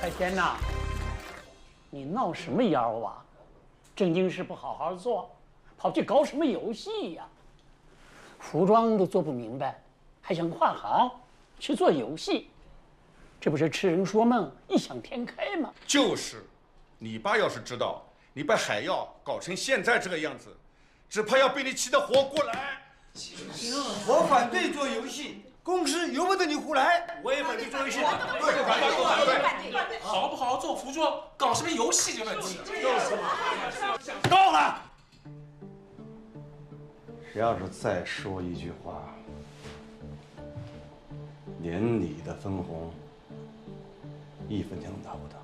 海天呐，你闹什么妖啊？正经事不好好做，跑去搞什么游戏呀？服装都做不明白，还想跨行去做游戏，这不是痴人说梦、异想天开吗？就是，你爸要是知道你把海药搞成现在这个样子，只怕要被你气得活过来。行，我反对做游戏。 公司由不得你胡来，我也反对做游戏，反对，好不好做服装，搞什么游戏这问题？就是嘛。够了！谁要是再说一句话，年底的分红1分钱都拿不到。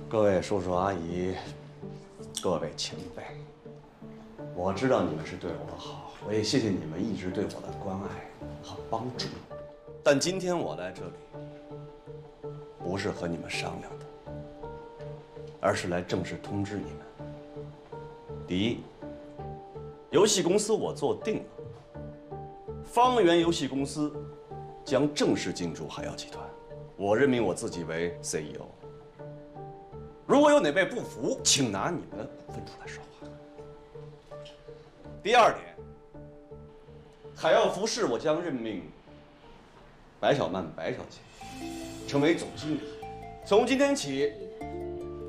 各位叔叔阿姨，各位前辈，我知道你们是对我好，我也谢谢你们一直对我的关爱和帮助。但今天我来这里，不是和你们商量的，而是来正式通知你们：第一，游戏公司我做定了，方圆游戏公司将正式进驻海妖集团，我任命我自己为 CEO。 如果有哪位不服，请拿你们的股份出来说话。第二点，海药服饰我将任命白小曼白小姐成为总经理。从今天起，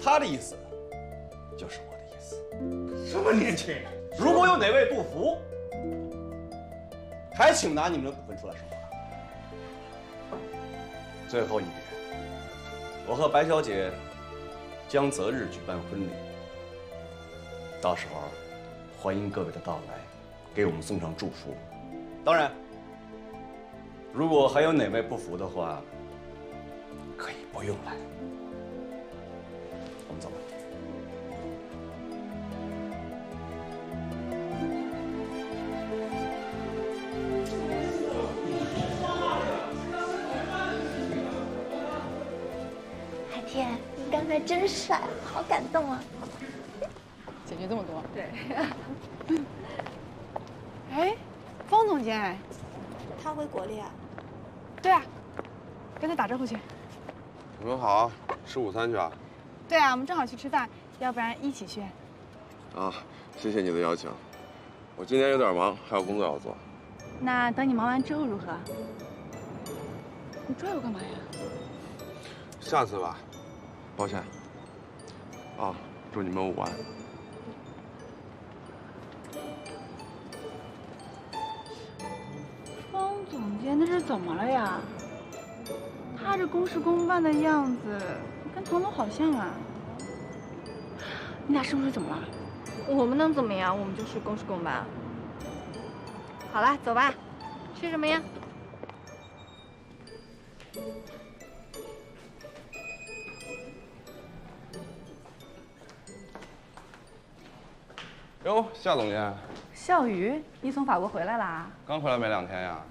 她的意思就是我的意思。什么年轻人？如果有哪位不服，还请拿你们的股份出来说话。最后一点，我和白小姐 将择日举办婚礼，到时候欢迎各位的到来，给我们送上祝福。当然，如果还有哪位不服的话，可以不用来。我们走吧。海天。 刚才真帅，好感动啊！解决这么多，对。哎，方总监，他回国了呀？对啊，跟他打招呼去。你们好，吃午餐去啊？对啊，我们正好去吃饭，要不然一起去。啊，谢谢你的邀请。我今天有点忙，还有工作要做。那等你忙完之后如何？你追我干嘛呀？下次吧。 抱歉。啊，祝你们午安。方总监，那是怎么了呀？他这公事公办的样子，跟唐总好像啊。你俩是不是怎么了？我们能怎么样？我们就是公事公办。好了，走吧。吃什么呀？ 哟，夏总监，笑宇，你从法国回来啦？刚回来没2天呀。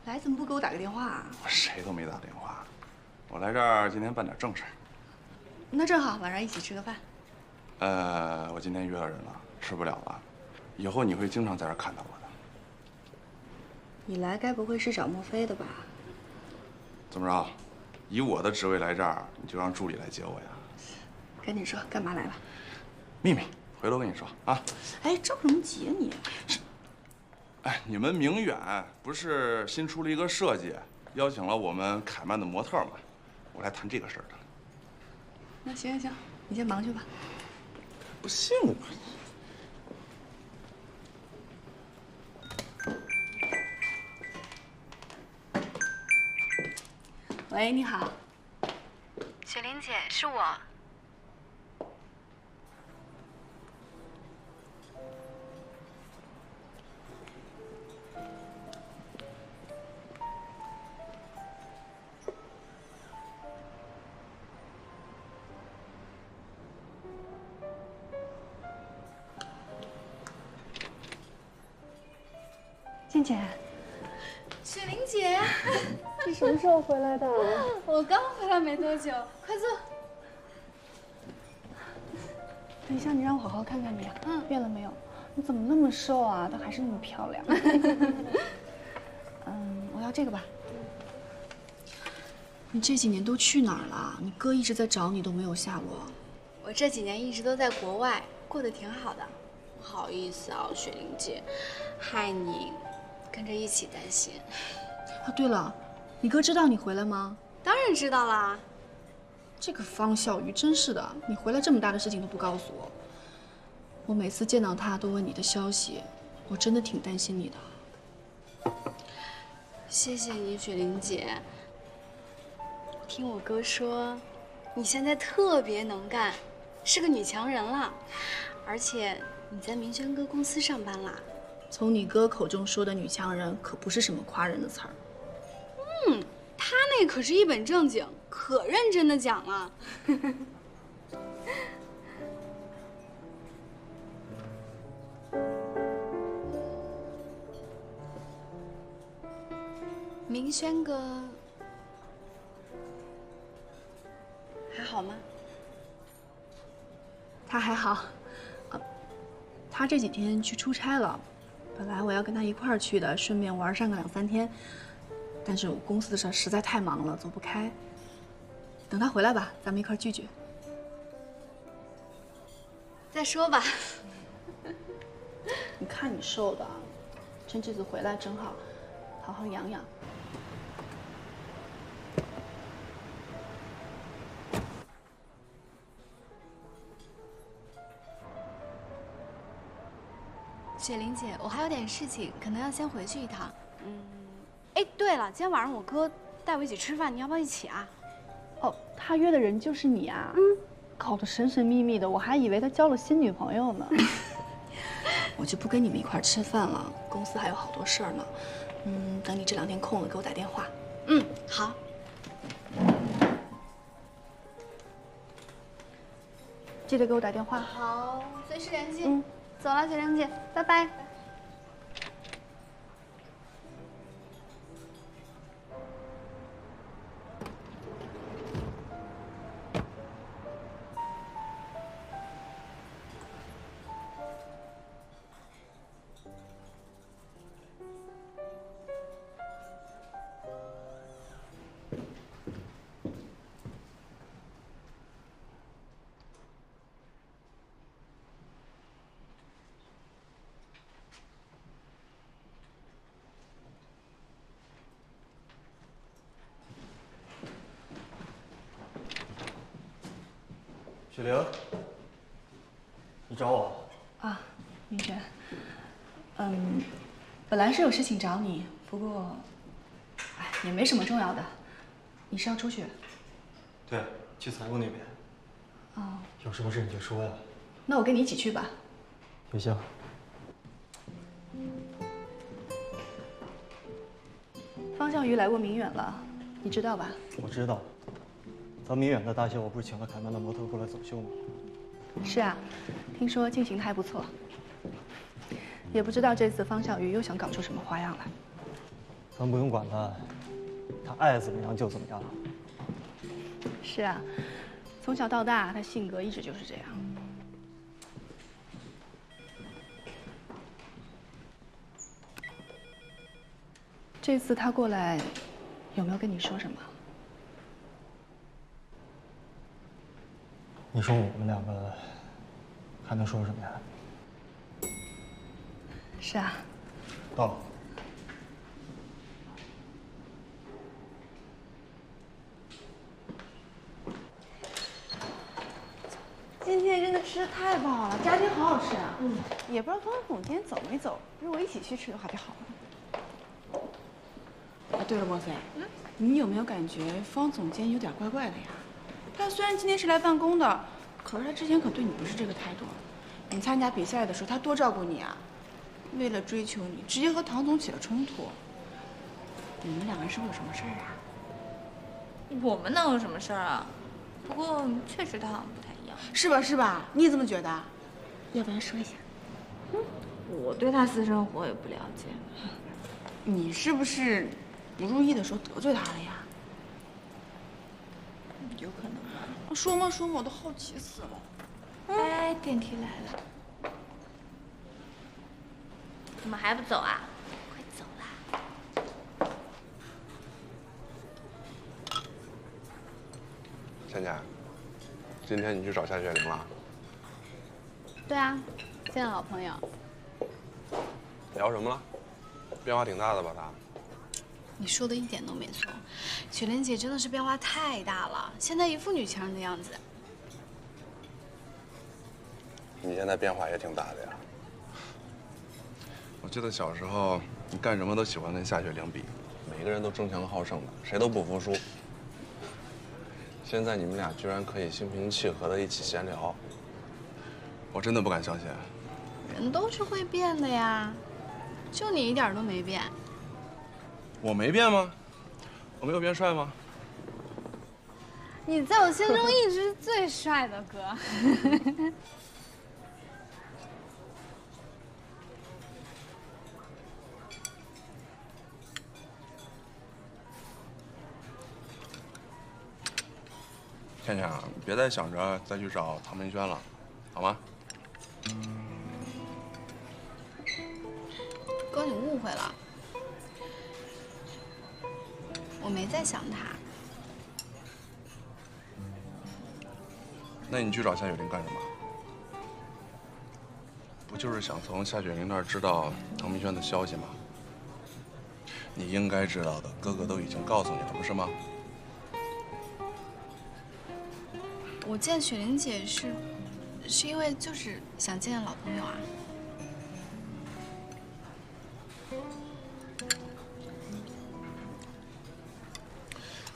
来怎么不给我打个电话啊？我谁都没打电话，我来这儿今天办点正事。那正好，晚上一起吃个饭。我今天约了人了，吃不了了。以后你会经常在这儿看到我的。你来该不会是找莫非的吧？怎么着？以我的职位来这儿，你就让助理来接我呀？赶紧说，干嘛来了？秘密。 回头跟你说啊！哎，着什么急啊你？哎，你们明远不是新出了一个设计，邀请了我们凯曼的模特吗？我来谈这个事儿的。那行行行，你先忙去吧。不信我。喂，你好。雪玲姐，是我。静姐，雪玲姐，你什么时候回来的？我刚回来没多久，快坐。等一下，你让我好好看看你，变了没有？你怎么那么瘦啊？但还是那么漂亮。我要这个吧。你这几年都去哪儿了？你哥一直在找你，都没有下落。我这几年一直都在国外，过得挺好的。不好意思啊，雪玲姐，害你跟着一起担心。啊，对了，你哥知道你回来吗？当然知道啦。这个方笑鱼真是的，你回来这么大的事情都不告诉我。我每次见到他都问你的消息，我真的挺担心你的。谢谢你，雪玲姐。听我哥说，你现在特别能干，是个女强人了，而且你在明轩哥公司上班啦。从你哥口中说的女强人，可不是什么夸人的词儿。他那可是一本正经，可认真的讲了。明轩哥还好吗？他还好，他这几天去出差了。本来我要跟他一块儿去的，顺便玩上个2、3天，但是我公司的事实在太忙了，走不开。等他回来吧，咱们一块儿聚聚。再说吧。你看你瘦的，趁这次回来正好，好好养养。雪玲姐，我还有点事情，可能要先回去一趟。哎，对了，今天晚上我哥带我一起吃饭，你要不要一起啊？哦，他约的人就是你啊？搞得神神秘秘的，我还以为他交了新女朋友呢。我就不跟你们一块儿吃饭了，公司还有好多事儿呢。等你这2天空了，给我打电话。好。记得给我打电话。好，随时联系。走了，雪玲姐，拜拜。雪玲，你找我？啊，明轩，本来是有事情找你，不过，也没什么重要的。你是要出去？对，去财务那边。哦，有什么事你就说呀。那我跟你一起去吧。也行。方笑鱼来过明远了，你知道吧？我知道。咱明远的大秀，我不是请了凯曼的模特过来走秀吗？是啊，听说进行的还不错。也不知道这次方小鱼又想搞出什么花样来。咱不用管他，他爱怎么样就怎么样。是啊，从小到大，他性格一直就是这样。这次他过来，有没有跟你说什么？你说我们两个还能说什么呀？是啊。到了。今天真的吃的太饱了，炸鸡好好吃啊。也不知道方总今天走没走，如果一起去吃的话就好了。啊，对了，莫非，你有没有感觉方总监有点怪怪的呀？他虽然今天是来办公的，可是他之前可对你不是这个态度。你参加比赛的时候，他多照顾你啊。为了追求你，直接和唐总起了冲突。你们两个人是不是有什么事儿啊？我们能有什么事儿啊？不过确实他好像不太一样，是吧？是吧？你怎么觉得？要不然说一下。我对他私生活也不了解。你是不是不如意的时候得罪他了呀？有可能吧。说嘛说嘛，我都好奇死了。哎，电梯来了，怎么还不走啊？快走啦！倩倩，今天你去找夏雪玲了？对啊，见了老朋友。聊什么了？变化挺大的吧她？你说的一点都没错，雪莲姐真的是变化太大了，现在一副女强人的样子。你现在变化也挺大的呀。我记得小时候你干什么都喜欢跟夏雪玲比，每个人都争强好胜的，谁都不服输。现在你们俩居然可以心平气和的一起闲聊，我真的不敢相信。人都是会变的呀，就你一点都没变。我没变吗？我没有变帅吗？你在我心中一直是最帅的哥。倩倩，别再想着再去找唐文轩了，好吗？哥，你误会了，我没在想他。那你去找夏雪玲干什么？不就是想从夏雪玲那儿知道唐明轩的消息吗？你应该知道的，哥哥都已经告诉你了，不是吗？我见雪玲姐是因为就是想见老朋友啊。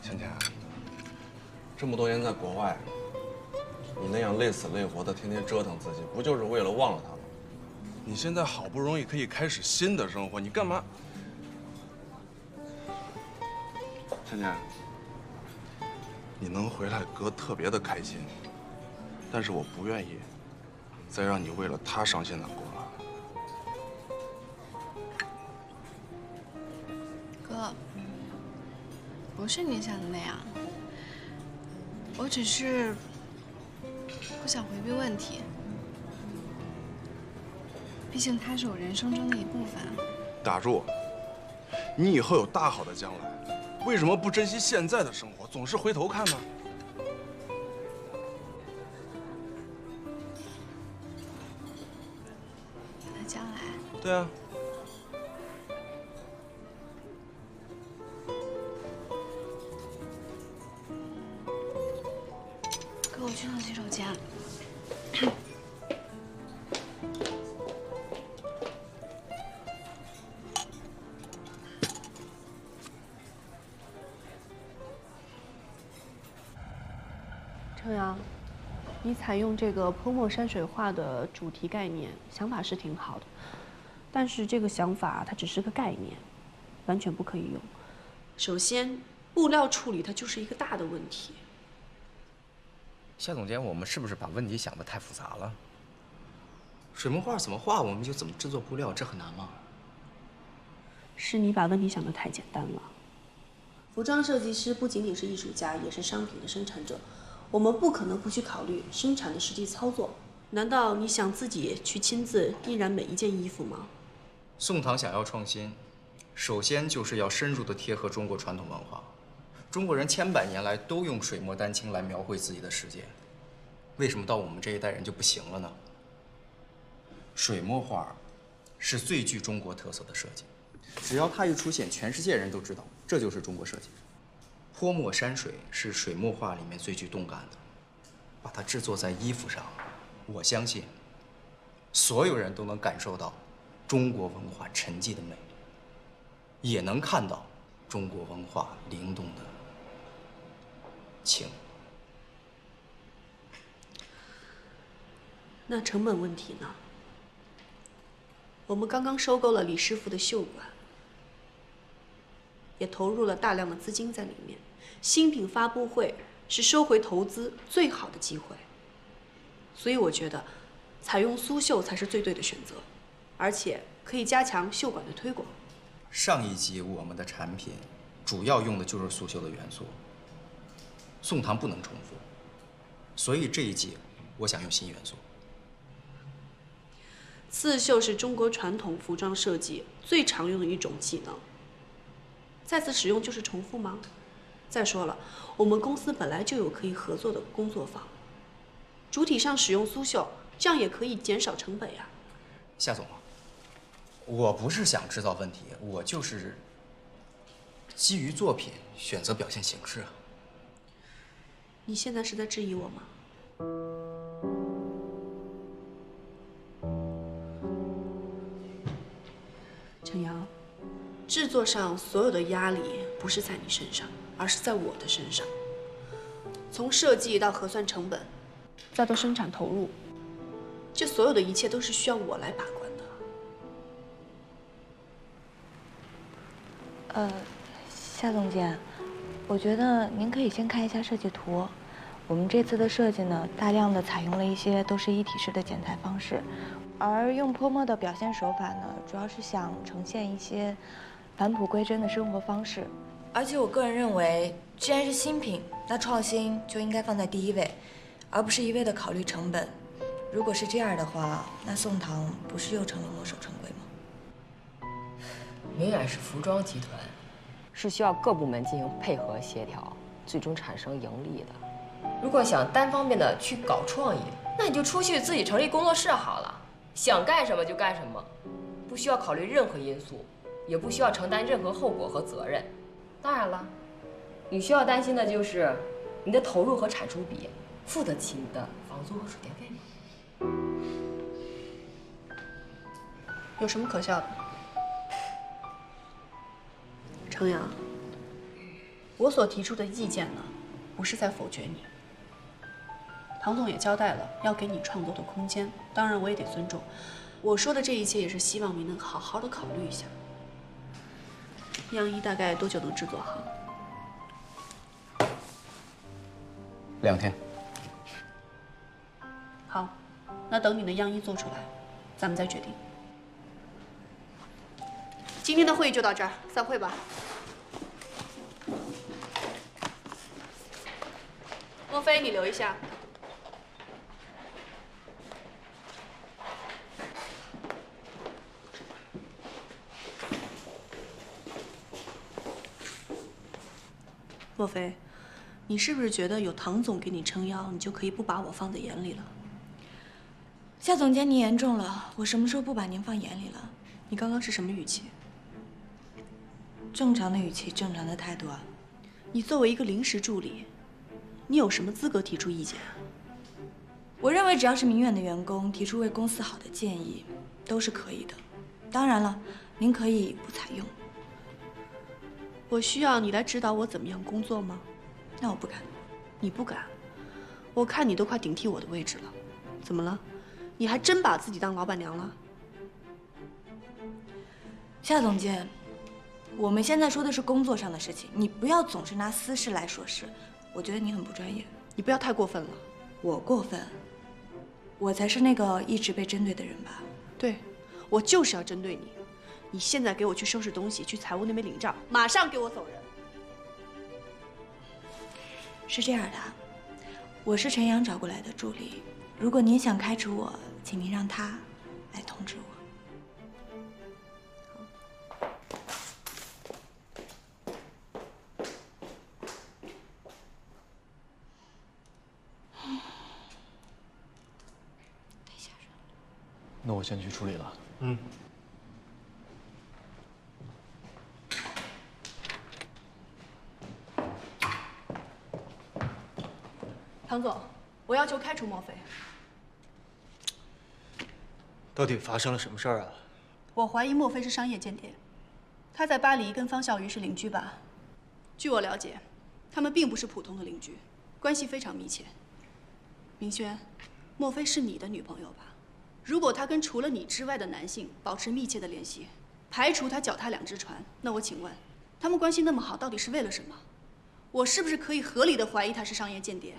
倩倩，这么多年在国外，你那样累死累活的天天折腾自己，不就是为了忘了他吗？你现在好不容易可以开始新的生活，你干嘛？倩倩，你能回来，哥特别的开心，但是我不愿意再让你为了他伤心难过了。哥，不是你想的那样，我只是不想回避问题。毕竟他是我人生中的一部分。打住！你以后有大好的将来，为什么不珍惜现在的生活，总是回头看呢？你的将来？对啊。哥，我去趟洗手间。程阳，你采用这个泼墨山水画的主题概念，想法是挺好的，但是这个想法它只是个概念，完全不可以用。首先，布料处理它就是一个大的问题。夏总监，我们是不是把问题想得太复杂了？水墨画怎么画，我们就怎么制作布料，这很难吗？是你把问题想得太简单了。服装设计师不仅仅是艺术家，也是商品的生产者。我们不可能不去考虑生产的实际操作。难道你想自己去亲自印染每一件衣服吗？宋唐想要创新，首先就是要深入地贴合中国传统文化。中国人千百年来都用水墨丹青来描绘自己的世界，为什么到我们这一代人就不行了呢？水墨画是最具中国特色的设计，只要它一出现，全世界人都知道这就是中国设计。泼墨山水是水墨画里面最具动感的，把它制作在衣服上，我相信所有人都能感受到中国文化沉寂的美，也能看到中国文化灵动的情。那成本问题呢？我们刚刚收购了李师傅的绣馆，也投入了大量的资金在里面。新品发布会是收回投资最好的机会，所以我觉得采用苏绣才是最对的选择，而且可以加强绣馆的推广。上一集我们的产品主要用的就是速绣的元素，宋唐不能重复，所以这一集我想用新元素。刺绣是中国传统服装设计最常用的一种技能，再次使用就是重复吗？再说了，我们公司本来就有可以合作的工作坊，主体上使用苏绣，这样也可以减少成本呀。夏总，我不是想制造问题，我就是基于作品选择表现形式啊。你现在是在质疑我吗？陈阳，制作上所有的压力不是在你身上，而是在我的身上。从设计到核算成本，再到生产投入，这所有的一切都是需要我来把关的。夏总监，我觉得您可以先看一下设计图。我们这次的设计呢，大量的采用了一些都是一体式的剪裁方式，而用泼墨的表现手法呢，主要是想呈现一些返璞归真的生活方式。而且我个人认为，既然是新品，那创新就应该放在第一位，而不是一味的考虑成本。如果是这样的话，那宋唐不是又成了墨守成规吗？明远是服装集团，是需要各部门进行配合协调，最终产生盈利的。如果想单方面的去搞创意，那你就出去自己成立工作室好了，想干什么就干什么，不需要考虑任何因素，也不需要承担任何后果和责任。当然了，你需要担心的就是你的投入和产出比付得起你的房租和水电费吗？有什么可笑的？程阳，我所提出的意见呢，不是在否决你。唐总也交代了，要给你创作的空间，当然我也得尊重。我说的这一切也是希望你能好好的考虑一下。样衣大概多久能制作好？2天。好，那等你的样衣做出来，咱们再决定。今天的会议就到这儿，散会吧。莫非，你留一下。莫非，你是不是觉得有唐总给你撑腰，你就可以不把我放在眼里了？夏总监，您言重了，我什么时候不把您放眼里了？你刚刚是什么语气？正常的语气，正常的态度啊。你作为一个临时助理，你有什么资格提出意见？我认为只要是明远的员工提出为公司好的建议，都是可以的。当然了，您可以不采用。我需要你来指导我怎么样工作吗？那我不敢。你不敢？我看你都快顶替我的位置了。怎么了？你还真把自己当老板娘了？夏总监，我们现在说的是工作上的事情，你不要总是拿私事来说事。我觉得你很不专业。你不要太过分了。我过分？我才是那个一直被针对的人吧？对，我就是要针对你。你现在给我去收拾东西，去财务那边领账，马上给我走人。是这样的，我是陈阳找过来的助理，如果您想开除我，请您让他来通知我。那我先去处理了。唐总，我要求开除莫非。到底发生了什么事儿啊？我怀疑莫非是商业间谍，他在巴黎跟方笑瑜是邻居吧？据我了解，他们并不是普通的邻居，关系非常密切。明轩，莫非是你的女朋友吧？如果他跟除了你之外的男性保持密切的联系，排除他脚踏两只船，那我请问，他们关系那么好，到底是为了什么？我是不是可以合理的怀疑他是商业间谍？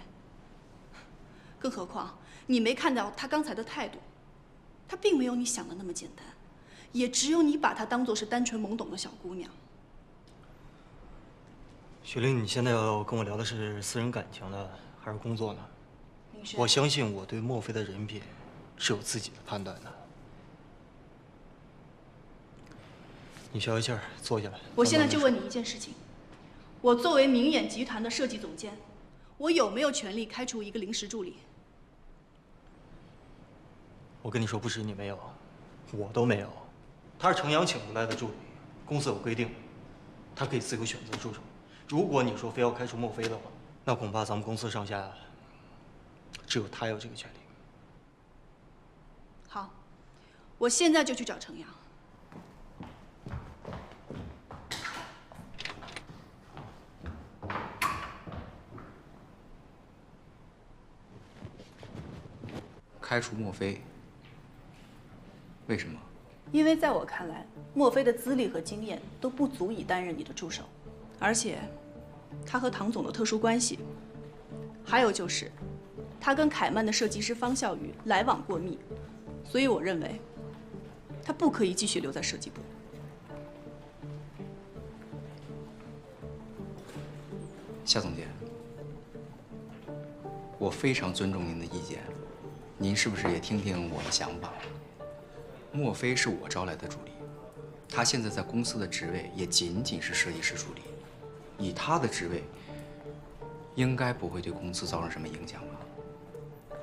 更何况，你没看到他刚才的态度，他并没有你想的那么简单。也只有你把她当作是单纯懵懂的小姑娘。雪玲，你现在要跟我聊的是私人感情呢，还是工作呢？明轩，我相信我对莫非的人品是有自己的判断的。你消消气儿，坐下来。我现在就问你一件事情：我作为明眼集团的设计总监，我有没有权利开除一个临时助理？我跟你说，不止你没有，我都没有。他是程阳请出来的助理，公司有规定，他可以自由选择助手。如果你说非要开除莫非的话，那恐怕咱们公司上下只有他有这个权利。好，我现在就去找程阳。开除莫非？为什么？因为在我看来，莫非的资历和经验都不足以担任你的助手，而且他和唐总的特殊关系，还有就是他跟凯曼的设计师方笑宇来往过密，所以我认为他不可以继续留在设计部。夏总监，我非常尊重您的意见，您是不是也听听我的想法？莫非是我招来的助理，他现在在公司的职位也仅仅是设计师助理，以他的职位，应该不会对公司造成什么影响吧？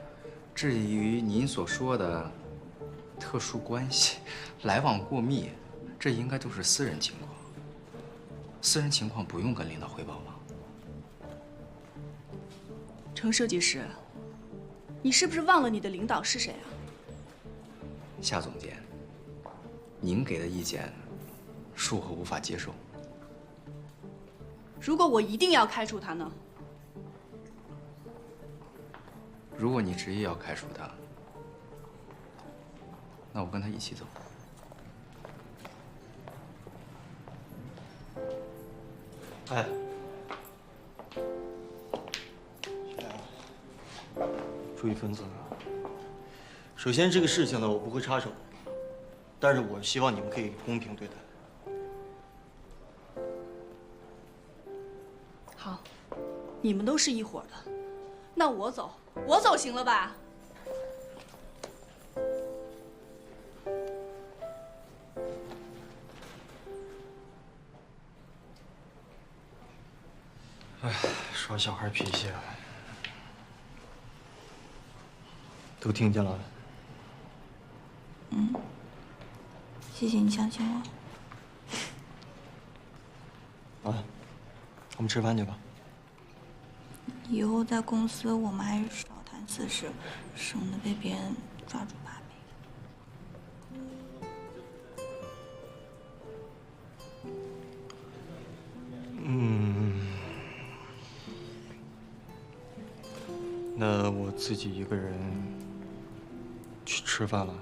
至于您所说的特殊关系、来往过密，这应该都是私人情况，私人情况不用跟领导汇报吗？程设计师，你是不是忘了你的领导是谁啊？夏总监，您给的意见，恕我无法接受。如果我一定要开除他呢？如果你执意要开除他，那我跟他一起走。哎，注意分寸啊！首先，这个事情呢，我不会插手，但是我希望你们可以公平对待。好，你们都是一伙的，那我走，我走行了吧？哎，耍小孩脾气啊！都听见了。嗯，谢谢你相信我。啊，我们吃饭去吧。以后在公司我们还是少谈私事，省得被别人抓住把柄。那我自己一个人去吃饭了。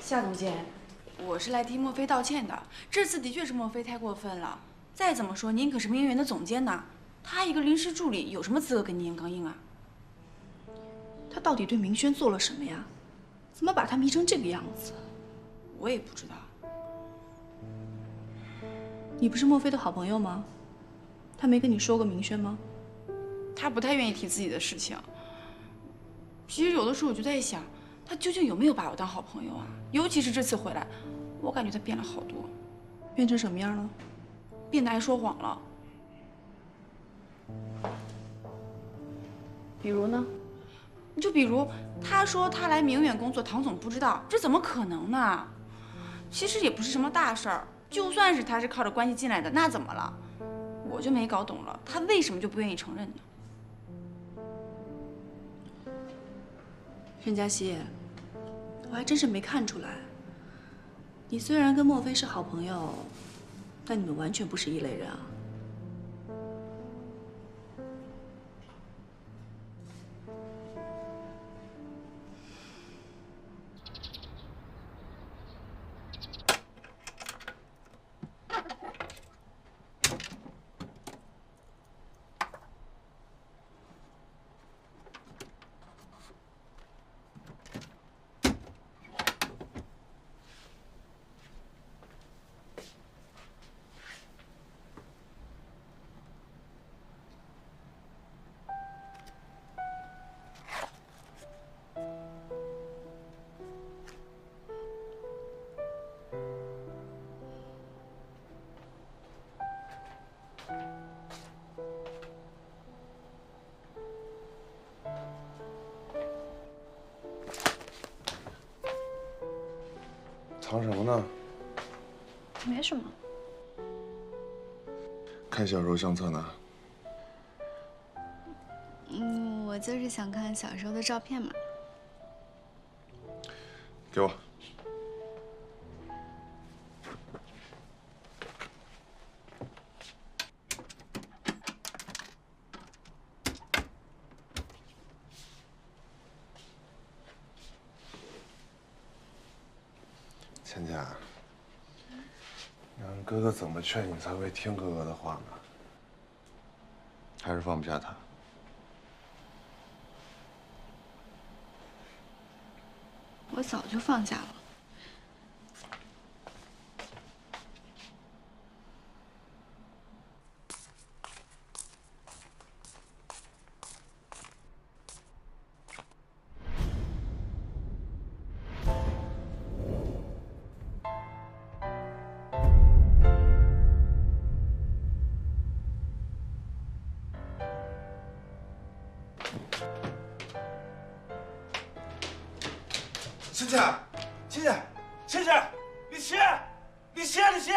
夏总监，我是来替莫非道歉的。这次的确是莫非太过分了。再怎么说，您可是明媛的总监呐，他一个临时助理有什么资格跟您硬刚硬啊？他到底对明轩做了什么呀？怎么把他迷成这个样子？我也不知道。你不是莫非的好朋友吗？他没跟你说过明轩吗？他不太愿意提自己的事情。其实有的时候我就在想，他究竟有没有把我当好朋友啊？尤其是这次回来，我感觉他变了好多。变成什么样了？变得爱说谎了。比如呢？你就比如他说他来明远工作，唐总不知道，这怎么可能呢？其实也不是什么大事儿，就算是他是靠着关系进来的，那怎么了？我就没搞懂了，他为什么就不愿意承认呢？任佳熙，我还真是没看出来，你虽然跟莫非是好朋友，但你们完全不是一类人啊。藏什么呢？没什么。看小时候相册呢？我就是想看小时候的照片嘛。给我。芊芊，让哥哥怎么劝你才会听哥哥的话呢？还是放不下他？我早就放下了。芊芊，芊芊，芊芊，你起，你起，你起！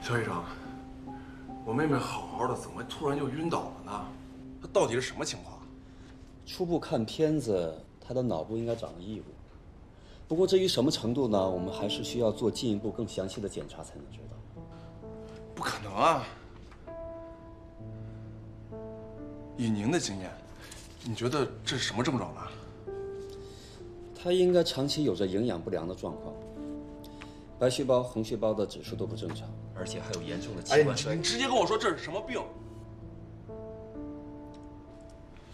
肖医生，我妹妹好好的，怎么突然就晕倒了呢？她到底是什么情况？初步看片子，她的脑部应该长了异物。不过至于什么程度呢？我们还是需要做进一步更详细的检查才能知道。不可能啊！以您的经验，你觉得这是什么症状呢？她应该长期有着营养不良的状况，白细胞、红细胞的指数都不正常，而且还有严重的器官衰竭。你直接跟我说这是什么病？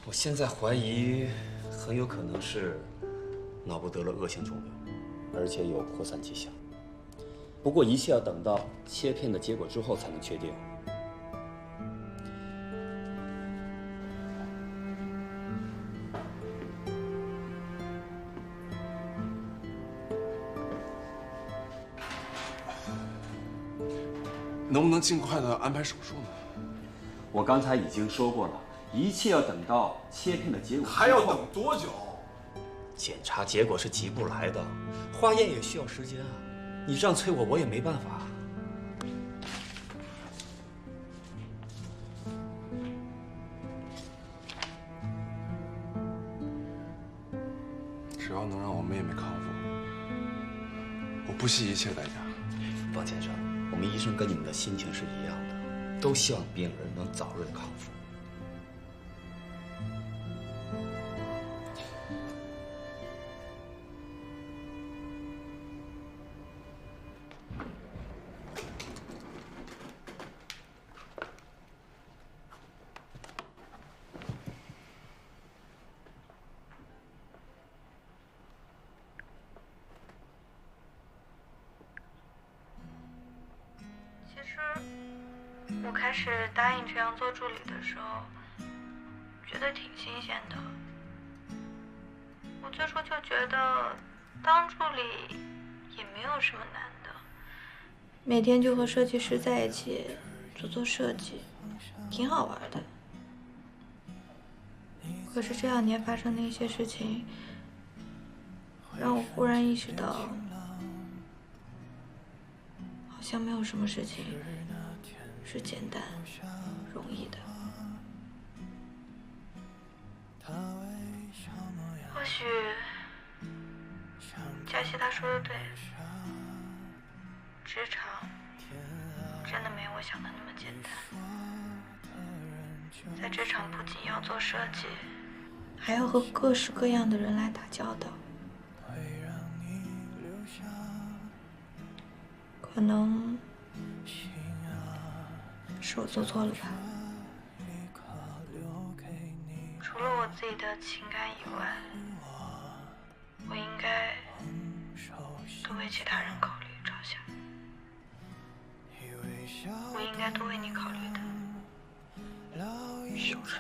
我现在怀疑，很有可能是脑部得了恶性肿瘤，而且有扩散迹象。不过一切要等到切片的结果之后才能确定。能不能尽快的安排手术呢？我刚才已经说过了，一切要等到切片的结果。还要等多久？检查结果是急不来的，化验也需要时间啊。你这样催我，我也没办法。只要能让我妹妹康复，我不惜一切代价。王先生，我们医生跟你们的心情是一样的，都希望病人能早日康复。我开始答应陈阳做助理的时候，觉得挺新鲜的。我最初就觉得当助理也没有什么难的，每天就和设计师在一起做设计，挺好玩的。可是这2年发生的一些事情，让我忽然意识到，好像没有什么事情是简单容易的。或许佳琪她说的对，职场真的没我想的那么简单。在职场不仅要做设计，还要和各式各样的人来打交道。可能是我做错了吧。除了我自己的情感以外，我应该多为其他人考虑着想。我应该多为你考虑的。小傻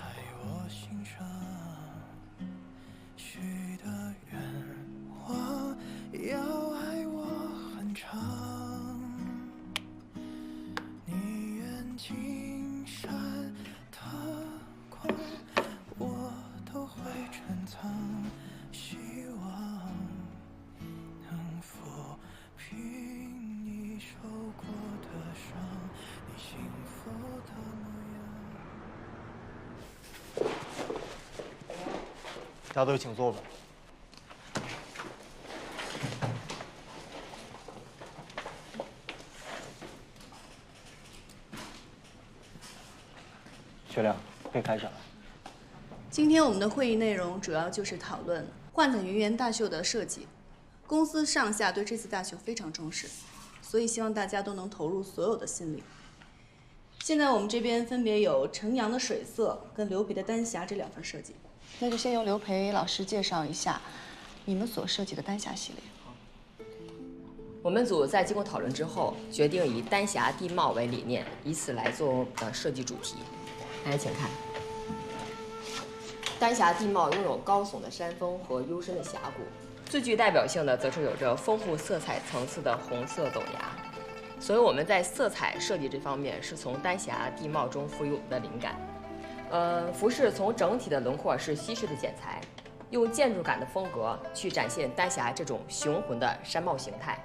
瓜。要爱我很长，你愿金山的光，我都会珍藏。希望能抚平你受过的伤，你幸福的模样。大队请坐吧。学亮，可以开始了。今天我们的会议内容主要就是讨论幻彩云园大秀的设计。公司上下对这次大秀非常重视，所以希望大家都能投入所有的心力。现在我们这边分别有程阳的水色跟刘培的丹霞这2份设计。那就先由刘培老师介绍一下你们所设计的丹霞系列。我们组在经过讨论之后，决定以丹霞地貌为理念，以此来做设计主题。大家请看，丹霞地貌拥有高耸的山峰和幽深的峡谷，最具代表性的则是有着丰富色彩层次的红色陡崖。所以我们在色彩设计这方面是从丹霞地貌中赋予我们的灵感。服饰从整体的轮廓是西式的剪裁，用建筑感的风格去展现丹霞这种雄浑的山貌形态。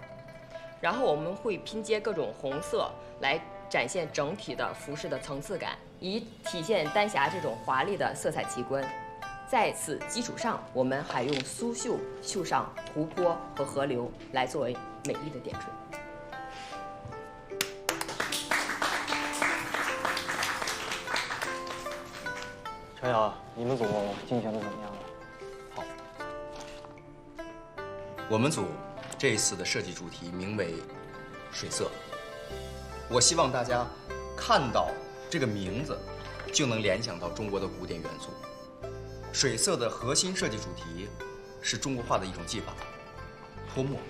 然后我们会拼接各种红色来展现整体的服饰的层次感，以体现丹霞这种华丽的色彩奇观。在此基础上，我们还用苏绣绣上湖泊和河流来作为美丽的点缀。陈阳，你们组进行的怎么样了？好，我们组这一次的设计主题名为“水色”。我希望大家看到这个名字，就能联想到中国的古典元素。水色的核心设计主题是中国画的一种技法——泼墨。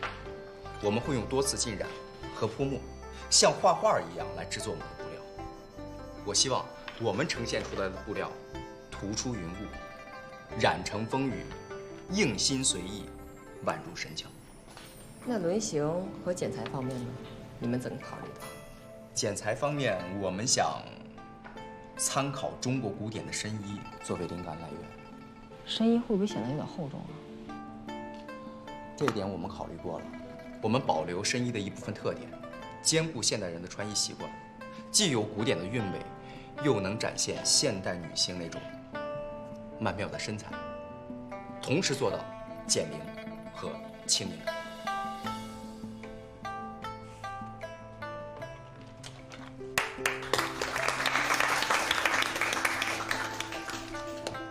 我们会用多次浸染和泼墨，像画画一样来制作我们的布料。我希望我们呈现出来的布料涂出云雾，染成风雨，应心随意，宛如神巧。那轮形和剪裁方面呢？你们怎么考虑的？剪裁方面，我们想参考中国古典的深衣作为灵感来源。深衣会不会显得有点厚重啊？这一点我们考虑过了，我们保留深衣的一部分特点，兼顾现代人的穿衣习惯，既有古典的韵味，又能展现现代女性那种曼妙的身材，同时做到减龄和轻盈感。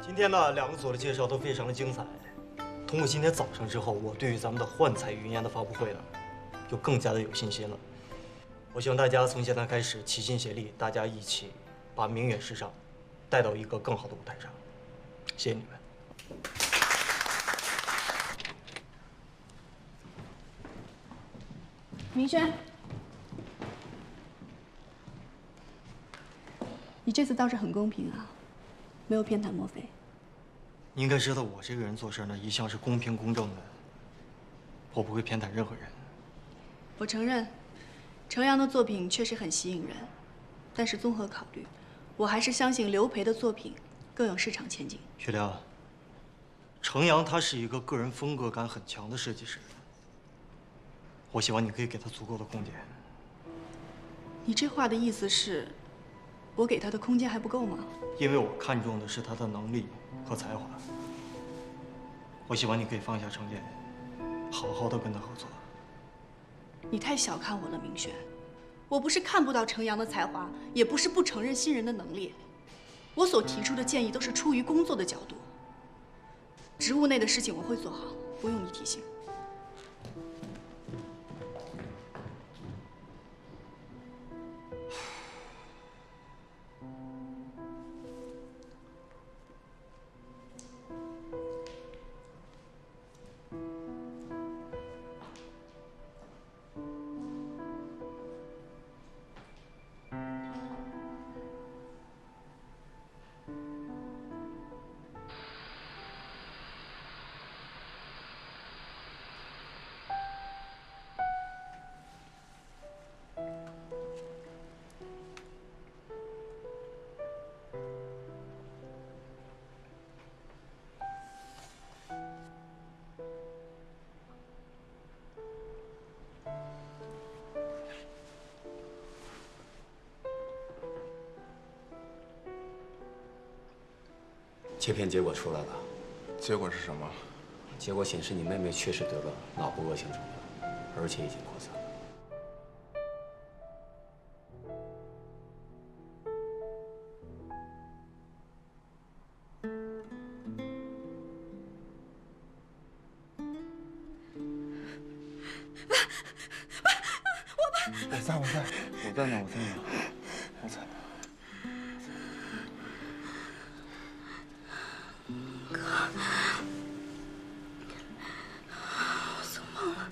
今天呢，2个组的介绍都非常的精彩。通过今天早上之后，我对于咱们的幻彩云烟的发布会呢，就更加的有信心了。我希望大家从现在开始齐心协力，大家一起把明远时尚带到一个更好的舞台上。谢谢你们。明轩，你这次倒是很公平啊，没有偏袒莫非。你应该知道，我这个人做事呢，一向是公平公正的，我不会偏袒任何人。我承认，程阳的作品确实很吸引人，但是综合考虑，我还是相信刘培的作品更有市场前景。雪亮，程阳他是一个个人风格感很强的设计师，我希望你可以给他足够的空间。你这话的意思是，我给他的空间还不够吗？因为我看重的是他的能力和才华，我希望你可以放下成见，好好的跟他合作。你太小看我了，明轩。我不是看不到程阳的才华，也不是不承认新人的能力。我所提出的建议都是出于工作的角度。职务内的事情我会做好，不用你提醒。切片结果出来了，结果是什么？结果显示你妹妹确实得了脑部恶性肿瘤，而且已经扩散了。我在呢。哥，我做梦了，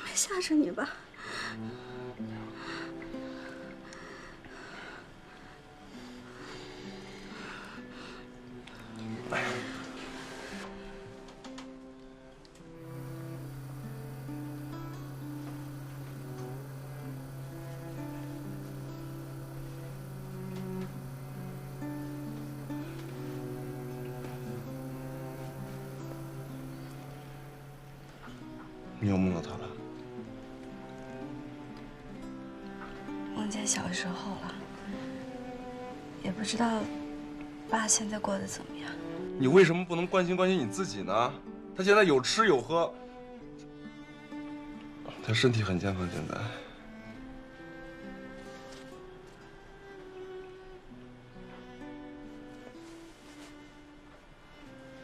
没吓着你吧？你又梦到他了？梦见小时候了，也不知道爸现在过得怎么样。你为什么不能关心关心你自己呢？他现在有吃有喝，他身体很健康，现在。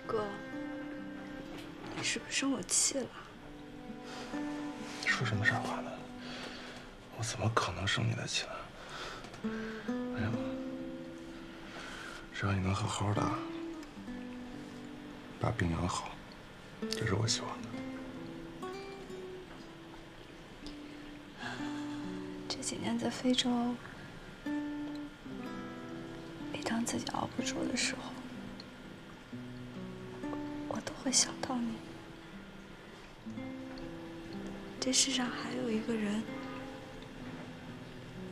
哥，你是不是生我气了？说什么傻话呢？我怎么可能生你的气呢？哎呀，只要你能好好的把病养好，这是我希望的。这几年在非洲，每当自己熬不住的时候，我都会想到你。这世上还有一个人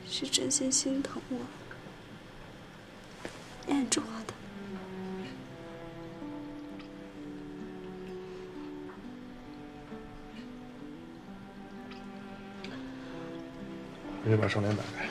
是真心心疼我、念着我的。我先把窗帘打开。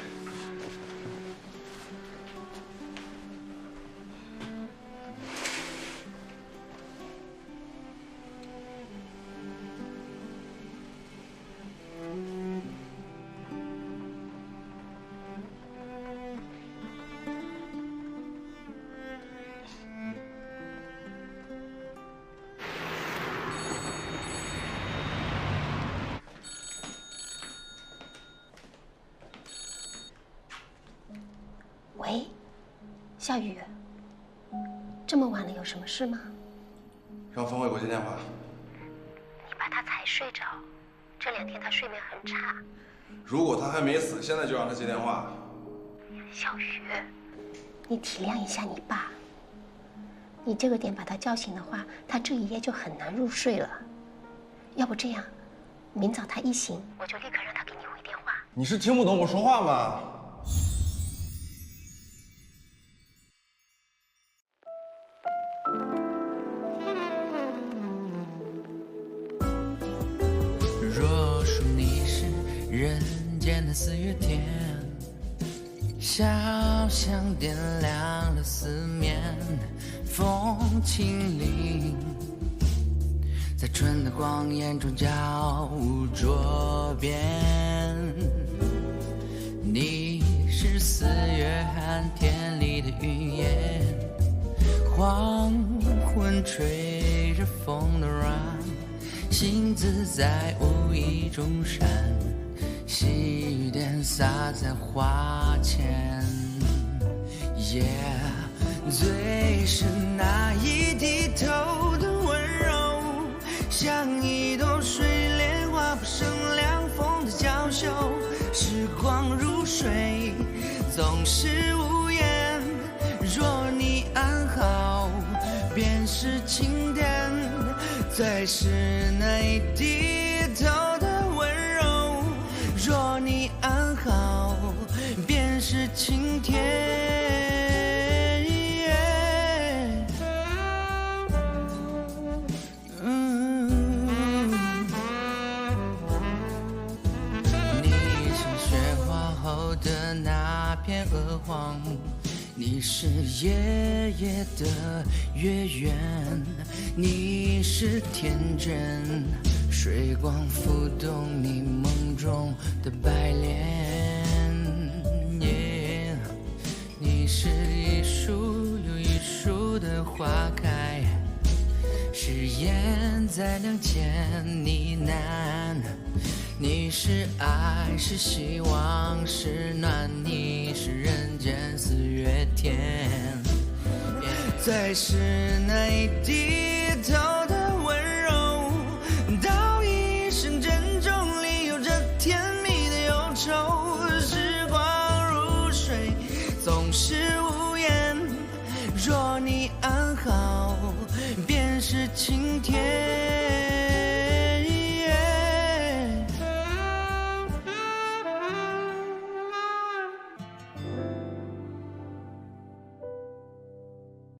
喂，小雨，这么晚了，有什么事吗？让冯伟给我接电话。你把他才睡着，这2天他睡眠很差。如果他还没死，现在就让他接电话。小雨，你体谅一下你爸。你这个点把他叫醒的话，他这一夜就很难入睡了。要不这样，明早他一醒，我就立刻让他给你回电话。你是听不懂我说话吗？若说你是人间的四月天，小巷点亮了四面风清灵，在春的光艳中交舞捉边。你是四月寒天里的云烟，黄昏吹着风的软，星子在无意中闪，细雨点洒在花前。最是那一低头的温柔，像一朵水莲花，不胜凉风的娇羞。时光如水，总是无言。若你安好，便是晴天。最是那一低头的温柔，若你安好，便是晴天。片鹅黄，你是夜夜的月圆，你是天真，水光浮动你梦中的白莲。你是一树又一树的花开，誓言在梁间呢喃。你是爱，是希望，是暖，你是人间四月天。最是那一低头的温柔，道一声珍重里有着甜蜜的忧愁。时光如水，总是无言。若你安好，便是晴天。